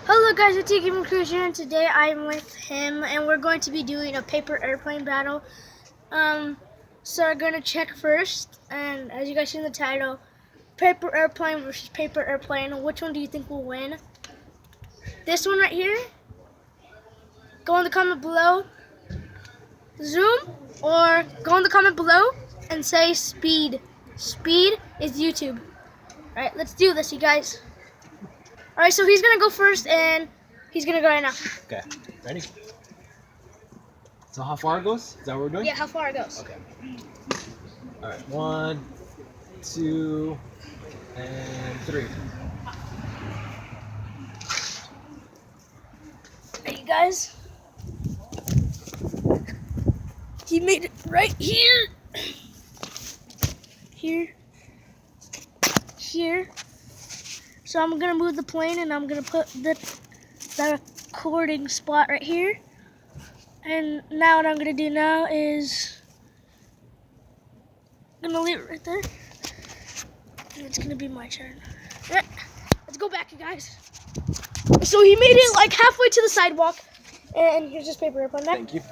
Hello guys, it's Gaming Cruiser, and today I'm with him, and we're going to be doing a paper airplane battle. So we're going to check first, and as you guys see in the title, paper airplane versus paper airplane. Which one do you think will win? This one right here? Go in the comment below, zoom, or go in the comment below and say speed. Speed is YouTube. Alright, let's do this, you guys. Alright, so he's going to go first, and he's going to go right now. Okay, ready? So how far it goes? Is that what we're doing? Yeah, how far it goes. Okay. Alright, 1, 2, and 3. Ready, guys? He made it right here. Here. So I'm gonna move the plane, and I'm gonna put the recording spot right here. And now what I'm gonna do now is I'm gonna leave it right there, and it's gonna be my turn. Alright, let's go back, you guys. So he made it like halfway to the sidewalk, and here's his paper airplane back. Thank you.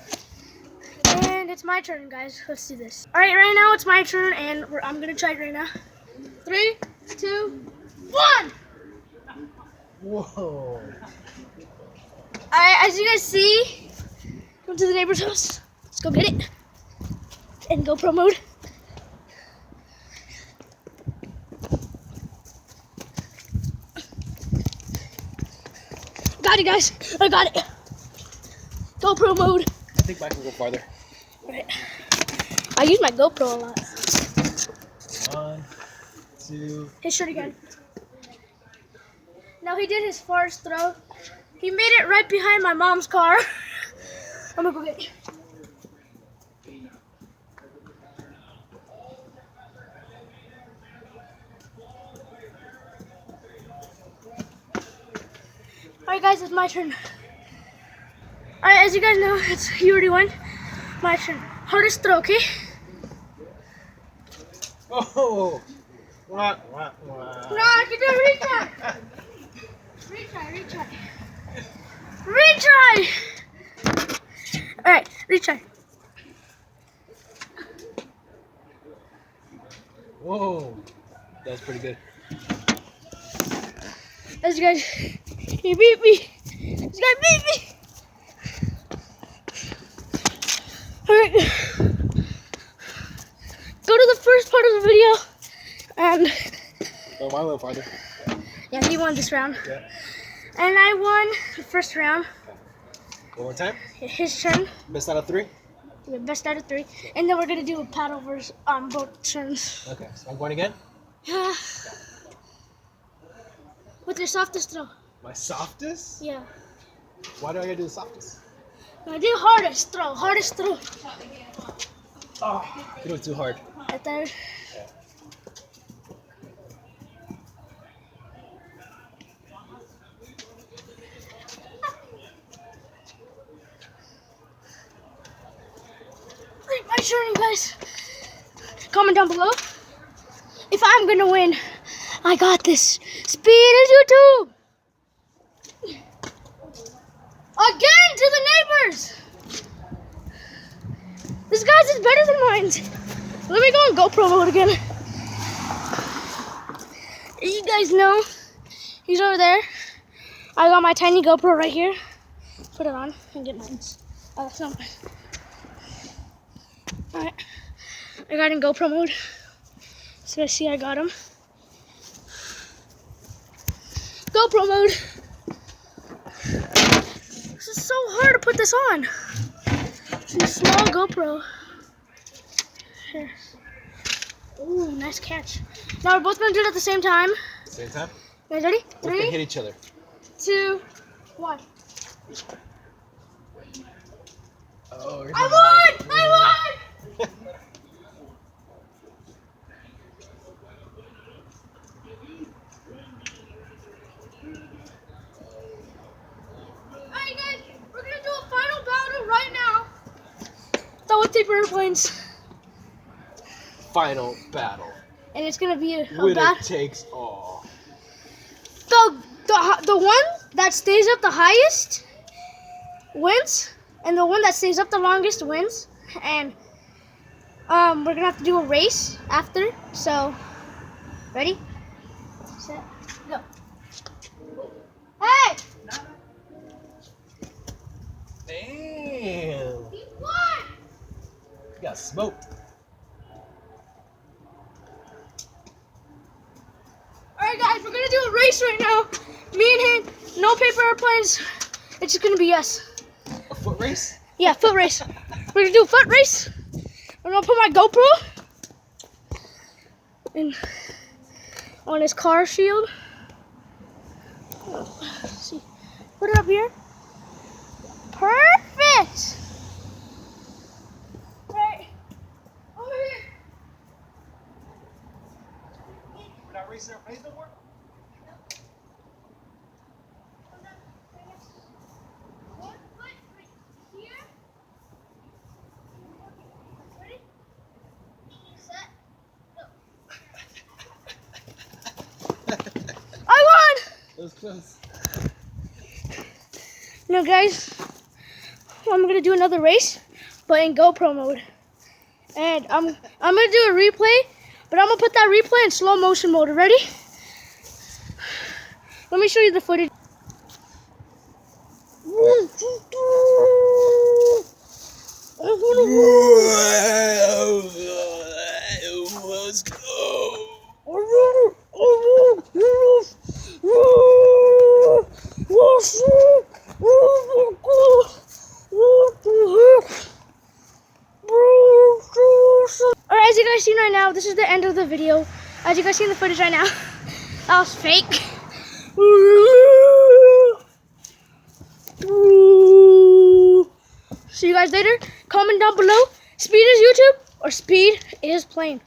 And it's my turn, guys. Let's do this. Alright, right now it's my turn, and I'm gonna try it right now. 3, 2, 1. Whoa. Alright, as you guys see, come to the neighbor's house. Let's go get it. And GoPro mode. Got it, guys. I got it. GoPro mode. I think mine can go farther. Alright. I use my GoPro a lot. 1, 2. His shirt again. Now he did his farthest throw. He made it right behind my mom's car. I'm gonna go get it. Alright guys, it's my turn. Alright, as you guys know, you already won. My turn. Hardest throw, okay? Oh! What? No, I can do a retry. Retry! Alright, retry. Whoa! That's pretty good. As you guys, he beat me. This guy beat me. Alright. Go to the first part of the video and Oh, mine went farther. yeah, he won this round. Yeah. And I won the first round. One more time. His turn. Best out of 3? The best out of 3. And then we're gonna do a paddle versus on both turns. Okay, so I'm going again? Yeah. What's your softest throw? My softest? Yeah. Why do I gotta do the softest? No, I did hardest throw. Hardest throw. Oh, you do it too hard. Right there. Yeah. My turn, you guys. Comment down below if I'm gonna win. I got this. Speed is YouTube. Again to the neighbors. This guy's is better than mine. Let me go on GoPro mode again. You guys know he's over there. I got my tiny GoPro right here. Put it on and get mine. Oh, that's not mine. Alright, I got in GoPro mode. So I see I got him. GoPro mode. This is so hard to put this on. It's a small GoPro. Here. Ooh, nice catch. Now we're both gonna do it at the same time. Same time? You guys ready? We're gonna 3, hit each other. 2, 1. Oh, I won! I won! Alright guys, we're gonna do a final battle right now. That with paper airplanes. Final battle. And it's gonna be a Winner battle. takes all. The one that stays up the highest wins, and the one that stays up the longest wins. And we're gonna have to do a race after. So, ready, set, go. Hey! Damn. He won! You got smoked. Alright guys, we're gonna do a race right now. Me and him, no paper airplanes. It's just gonna be us. A foot race? Yeah, foot race. We're gonna do a foot race. I'm gonna put my GoPro in, on his car shield. Let's see. Put it up here. Perfect! Right. Over here. We're not racing our planes no more? One foot right here. Ready? Set. Go. I won! That was close. Now guys, I'm gonna do another race, but in GoPro mode. And I'm gonna do a replay, but I'm gonna put that replay in slow motion mode. Ready? Let me show you the footage. Let's go. Alright, as you guys see right now, this is the end of the video. As you guys see in the footage right now, that was fake. See you guys later. Comment down below. Speed is YouTube or speed is plane.